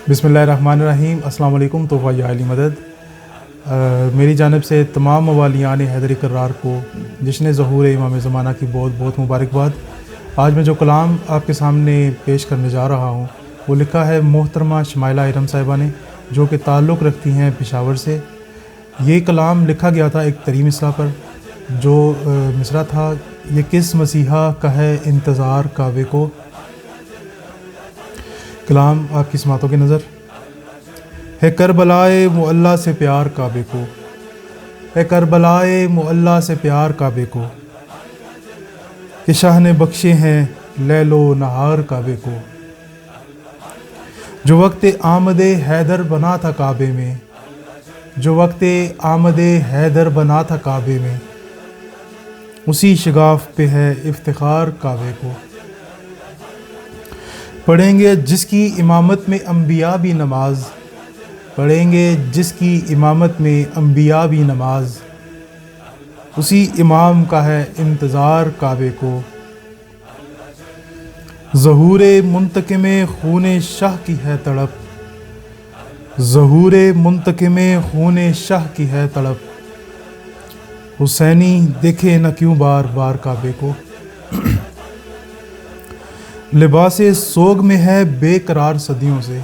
बिस्मिल्लाहिर्रहमानिर्रहीम। अस्सलाम वालेकुम। तोहफ़ा या अली मदद। मेरी जानिब से तमाम मवालियान हैदर करार को जश्न ज़हूर इमाम ज़माना की बहुत बहुत मुबारकबाद। आज मैं जो कलाम आपके सामने पेश करने जा रहा हूँ वो लिखा है मोहतरमा शमाइला इरम साहिबा ने, जो कि ताल्लुक़ रखती हैं पेशावर से। ये कलाम लिखा गया था एक तरीम मिसरा पर, जो मिसरा था, ये किस मसीहा का है इंतज़ार काबे को। कलाम आपकी समातों की नज़र है। करबलाए मुअल्ला से प्यार काबे को, है करबलाए मुअल्ला से प्यार काबे को, कि शाह ने बख्शे हैं लैलो नहार काबे को। जो वक्त आमदे हैदर बना था काबे में, जो वक्त आमदे हैदर बना था काबे में, उसी शगाफ पे है इफ्तिखार काबे को। पढ़ेंगे जिसकी इमामत में अंबिया भी नमाज, पढ़ेंगे जिसकी इमामत में अंबिया भी नमाज, उसी इमाम का है इंतज़ार काबे को। ज़हूरे मुंतकिमे खूने शाह की है तड़प, ज़हूरे मुंतकिमे खूने शाह की है तड़प, हुसैनी देखे न क्यों बार बार काबे को। लिबासे सोग में है बेकरार सदियों से,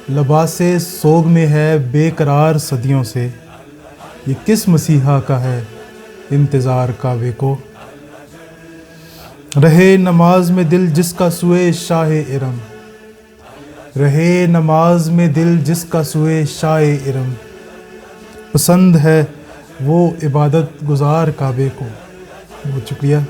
लिबासे सोग में है बेकरार सदियों से, ये किस मसीहा का है इंतज़ार काबे को। रहे नमाज में दिल जिसका सुए शाह इरम, रहे नमाज में दिल जिसका सुए शाह इरम, पसंद है वो इबादत गुजार काबे को। बहुत शुक्रिया।